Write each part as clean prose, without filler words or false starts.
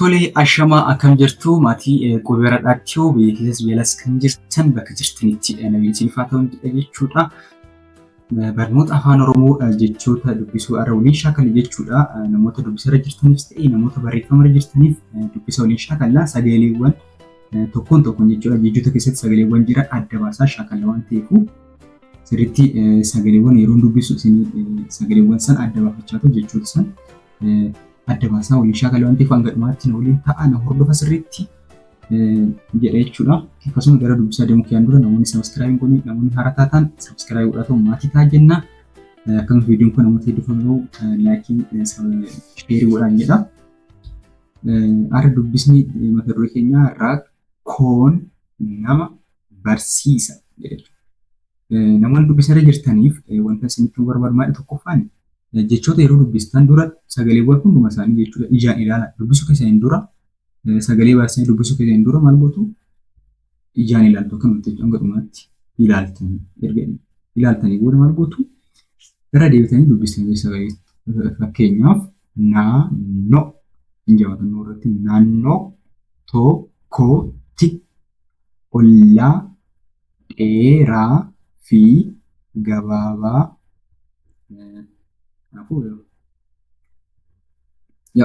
Tole ashamaa akkam jirtu maatii qubee radhaachuu biyya keessas beelas kan jirtan bakka jirtanitti namni siifaa ta'uun jechuudha. Barnoota afaan Oromoo jechoota dubbisuu irra waliin shaakala jechuudha. Namoota dubbisarra jirtaniif ta'ee namoota barreeffamarra jirtaniif dubbisa waliin shaakallaa sagaleewwan tokkoon jechuudha. Jechoota keessatti sagaleewwan jiran adda baasaa shaakalla waan ta'eef sirriitti sagaleewwan yeroo dubbisu sagaleewwan san adda baafachaa jechoota san adda baasaa waliin shaakala waan ta'eef hanga dhumaatti waliin ta'an hordofa sirriitti jedha jechuudha. Akkasuma gara dubbisaa deemuu kiyaan dura namoonni sabiskiraayib godhanii namoonni haaraa taatan sabiskiraayib godhatu maatii ta'a jenna. Akkasuma viidiyoon kun namoota hedduu fayyadu laayikii sheerii godhaan jedha. Har'a dubbisni mata duree keenyaa rakkoon nama barsiisa jedha. Namoonni dubbisarra jirtaniif wanta isinitti barbaadu tokkoffaan jechoota yeroo dubbistan dura sagaleewwan hunduma isaanii jechuudha ijaan ilaala. Dubbisuu keessaniin dura sagalee baasanii dubbisuu keessaniin dura maal gootu ijaan ilaaltu kan nuti hanga dhumaatti ilaaltanii booda maal gootu irra deebitanii dubbistanii sagalee fakkeenyaaf naannoo injifannoo irratti naannoo tokkotti ollaa dheeraa fi gabaabaa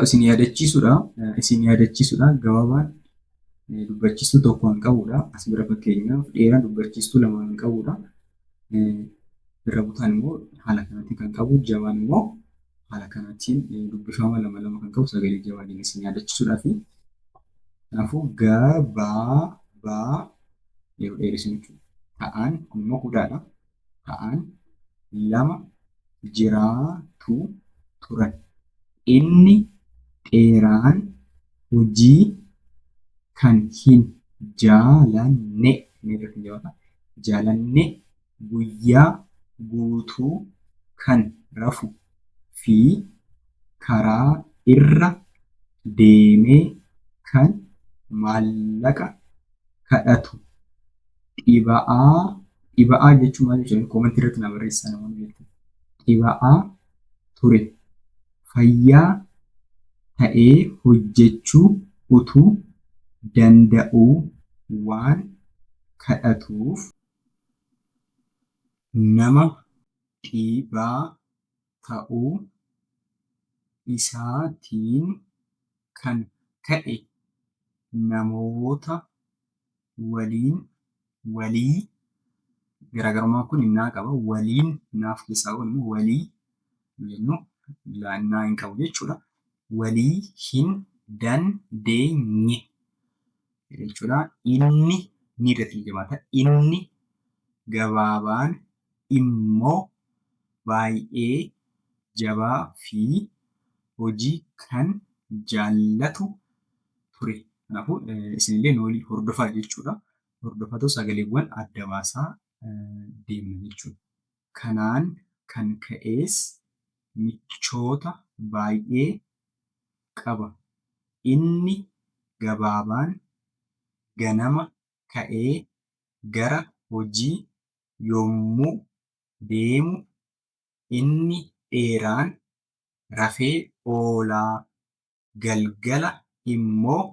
isin yaadachiisuudha gabaabaan dubbachiistuu tokko kan qabudha. As bira fakkeenyaaf dheeraan dubbachiistuu lama kan qabudha. Irra butaan immoo haala kanaatiin kan qabu jabaan immoo haala kanaatiin dubbifama lama kan qabu sagalee jabaatiin isin yaadachiisuudhaa fi kanaafuu gabaabaa yeroo dheeressinu jechuudha. Ta'an immoo hudhaadha. Ta'an lama jiraatu turan. Inni dheeraan hojii kan hin jaalanne guyyaa guutuu kan rafu fi karaa irra deemee kan maallaqa kadhatu. Dhiba'aa jechuun maal jechuudha? Koomentii irratti na barreessaa namoonni beektan. Dhiba'aa ture. Fayyaa ta'ee hojjechuu utuu danda'uu waan kadhatuuf nama dhibaa ta'uu isaatiin kan ka'e namoota walii garaagarummaa kun innaa qaba. Waliin naaf keessaa walii jennu laannaa hin qabu jechuudha. Walii hin dandeenye jechuudha. Inni ni irratti jabaata. Inni gabaabaan immoo baay'ee jabaa fi hojii kan jaallatu ture. Kanaafuu isinillee walii hordofaa jechuudha. Hordofatu sagaleewwan adda baasaa deemna jechuudha. Kanaan kan ka'es michoota baay'ee qaba. Inni gabaabaan ganama ka'ee gara hojii yommuu deemu inni dheeraan rafee oolaa. Galgala immoo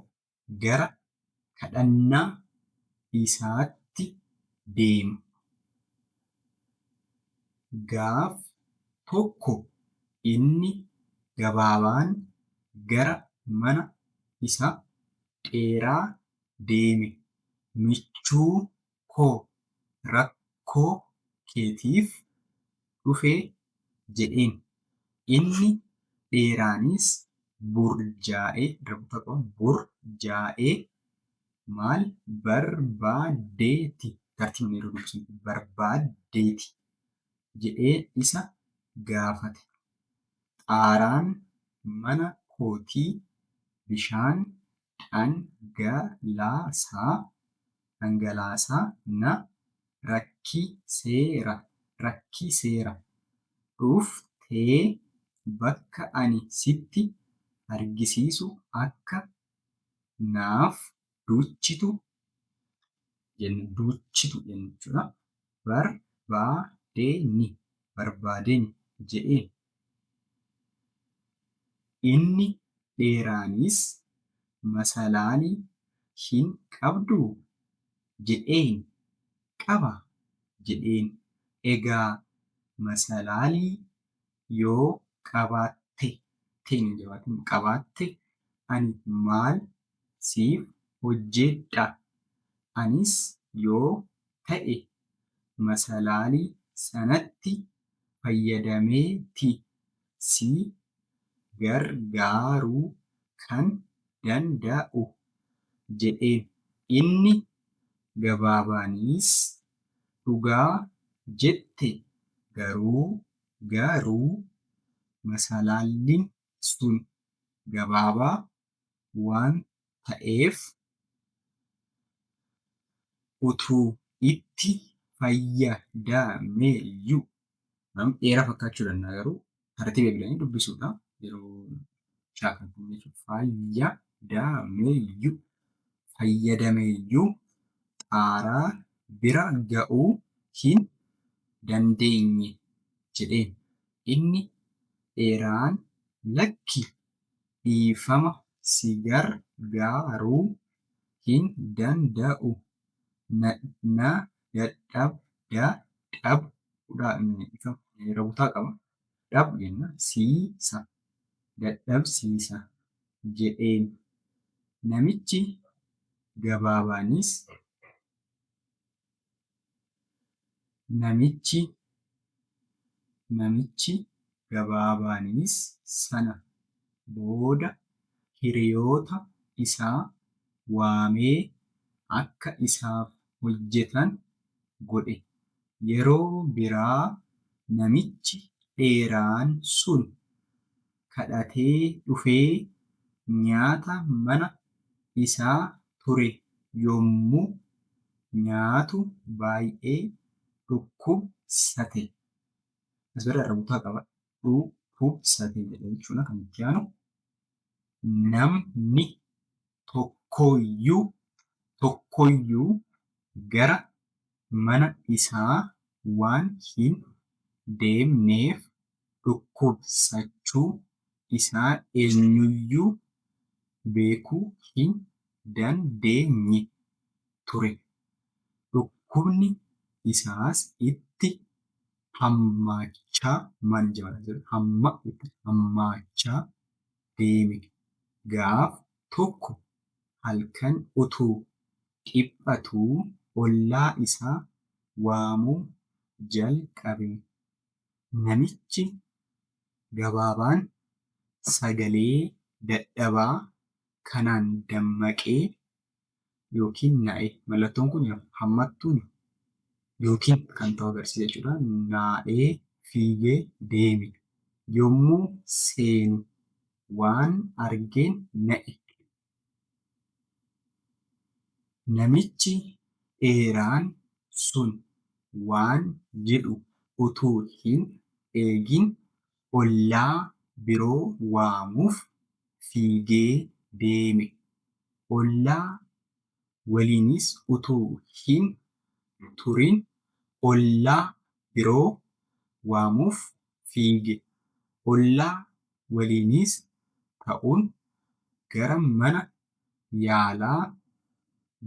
gara kadhannaa isaatti deema. Gaaf tokko inni gabaabaan gara mana isa dheeraa deeme. Michuu koo rakkoo keetiif dhufee jedheen. Inni dheeraanis burjaa'ee maal barbaaddeeti jedhee isa gaafate. Xaaraan mana kootii bishaan dhangalaasaa na rakkiseera. Dhuftee bakka ani sitti argisiisu akka naaf duuchitu jechuudha. Barbaadeen jedheen. Inni dheeraanis masalaalii hin qabduu jedheen. Qaba jedheen. Egaa masalaalii yoo qabaatte ani maal siif hojjedha? Anis yoo ta'e masalaalii sanatti fayyadameeti si gargaaruu kan danda'u jedheen. Inni gabaabaanis dhugaa jette. Garuu masalaalliin sun gabaabaa waan ta'eef utuu itti fayyadameeyyuu dheeraa fakkaachuu danda'a garuu tartiiba eeggatanii dubbisuudha. Yeroo shaakaltan jechuudha. Fayyadameeyyuu xaaraa bira ga'uu hin dandeenye jedheen. Inni dheeraan lakki dhiifama si gargaaruu hin danda'u. Na dadhabsiisa jedheen. Namichi gabaabaanis sana booda hiriyoota isaa waamee akka isaaf hojjetan godhe. Yeroo biraa namichi dheeraan sun kadhatee dhufee nyaata mana isaa ture yommuu nyaatu baay'ee dhukkubsate. Dhukkubsate jechuudha kan itti aanu. Namni tokkoyyuu gara mana isaa waan hin deemneef dhukkubsachuu isaa eenyuyyuu beekuu hin dandeenye ture. Dhukkubni isaas itti hammaachaa deeme. Gaaf tokko halkan utuu dhiphatuu ollaa isaa waamuu jalqabe. Namichi gabaabaan sagalee dadhabaa kanaan dammaqee yookiin na'e. Mallattoon kun hammattuun yookiin kan ta'u agarsiisa jechuudha. Naa'ee fiigee deeme. Yommuu seenu waan argeen na'e. Namichi dheeraan sun waan jedhu utuu hin eegin ollaa biroo waamuuf fiigee deeme. Ollaa waliinis utuu hin turin ollaa biroo waamuuf fiige. Ollaa waliinis ta'uun gara mana yaalaa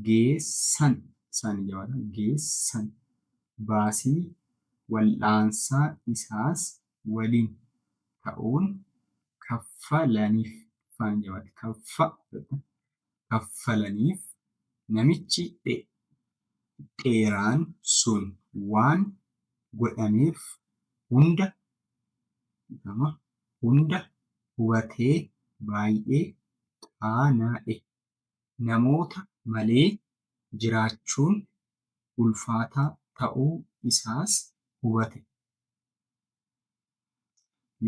geessan. Baasii wal'aansaa isaas waliin ta'uun kaffalaniif. Namichi dheeraan sun waan godhameef hunda hubatee baay'ee qaana'e. Namoota malee jiraachuun ulfaataa ta'uu isaas hubate.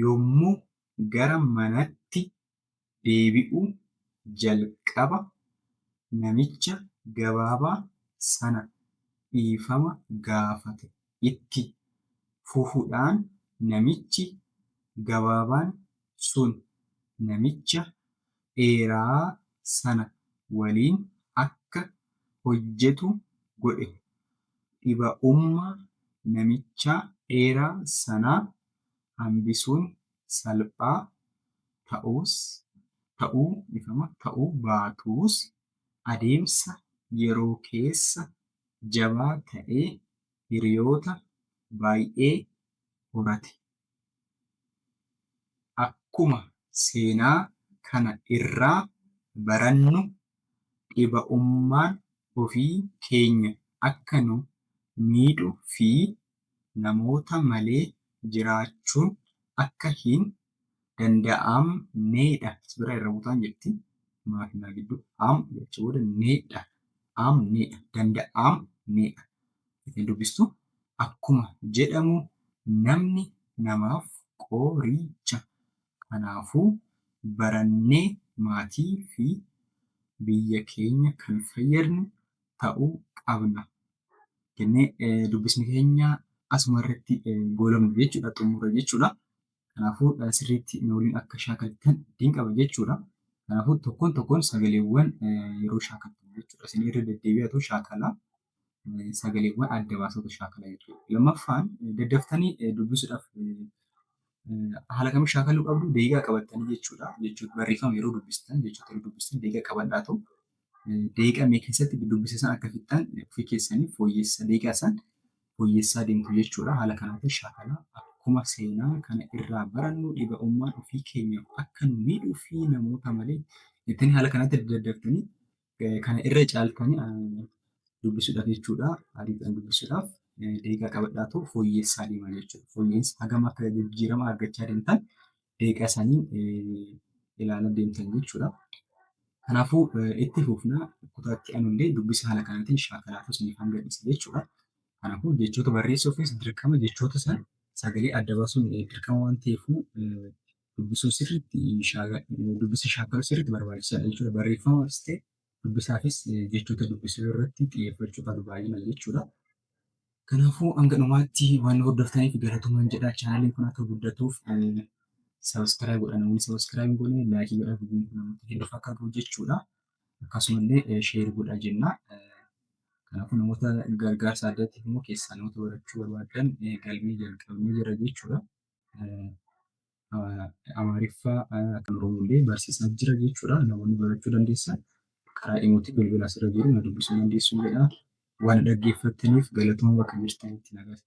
Yommuu gara manaatti deebi'u jalqaba namicha gabaabaa sana dhiifama gaafate. Itti fufuudhaan namichi gabaabaan sun namicha dheeraa sana waliin akka hojjetu godhe. Dhiba'ummaa namicha dheeraa sanaa hambisuun salphaa ta'us ta'uu baatus adeemsa yeroo keessa jabaa ta'ee hiriyoota baay'ee horate. Akkuma seenaa kana irraa barannu dhiba'ummaan ofii keenya akka nu miidhuu fi namoota malee jiraachuun akka hin danda'amnedha. As bira irra buutaan jirti. Maafinaa gidduu am jecha booda needha. Amneedha. Danda'amneedha. Ittiin dubbistu akkuma jedhamu namni namaaf qoricha. Kanaafuu barannee maatii fi biyya keenya kan fayyadnu ta'uu qabna. Jennee dubbisni keenya asuma irratti goolabna jechuudha. Xumura jechuudha. Kanaafuu sirriitti nu waliin akka shaakaltan ittiin qaba jechuudha. Kanaafuu tokkoon sagaleewwan yeroo shaakaltan jechuudha. Isin irra deddeebi'atu shaakala. Sagaleewwan adda baasatu shaakala jechuudha. Lammaffaan daddaftanii dubbisuudhaaf haala kamiin shaakaluu qabdu? Deegaa qabattanii jechuudha. Jechuudha barreeffama yeroo dubbistan jechoota yeroo dubbistan deegaa qabadhaa ta'u. Deegaa mee keessatti dubbisa san akka fixxan ofii keessanii deegaa san fooyyessaa deemtu jechuudha. Haala kanaatiin shaakala akkuma seenaa kana irraa barannu dhiba'ummaan ofii keenya akka nu miidhuu fi namoota malee jettanii haala kanatti daddaftanii kana irra caaltanii dubbisuudhaaf jechuudha. Ariitiin dubbisuudhaaf deegaa qabadhaa ta'u fooyyessaa deemaa jechuudha. Fooyyeensi hagam akka jijjiirama argachaa deemtan deegaa isaanii ilaalaa deemtan jechuudha. Kanaafuu itti fufnaa kutaatti anullee dubbisa haala kanaatiin shaakalaatu isiniif hanga dhiisa jechuudha. Kanaafuu jechoota barreessuufis dirqama jechoota san sagalee adda baasuun dirqama waan ta'eefuu dubbisuun sirriitti dubbisa shaakaluu sirriitti barbaachisaadha jechuudha. Barreeffamaafis ta'e dubbisaafis jechoota dubbisuu irratti xiyyeeffachuu qabu baay'inaan jechuudha. Kanaafuu hanga dhumaatti waan hordoftaniif galatoomaa jedha. Chaanaaliin kun akka guddatuuf sabiskiraayib godhaa. Namoonni sabiskiraayib hin goone laayikii godhaa. Namoota hedduuf akka gahu jechuudha. Akkasumallee sheerii godhaa jenna. Kanaafuu namoota gargaarsa addaatiif immoo keessaa namoota barachuu barbaadan galmee jalqabnee jira jechuudha. Amaariffaa kan Oromollee barsiisaa jira jechuudha. Namoonni barachuu dandeessan karaa dhimmoota bilbilaa asirra jiru na dubbisuu dandeessu jedha. Waan dhaggeeffattaniif galatooma bakka jirtanitti nagaa.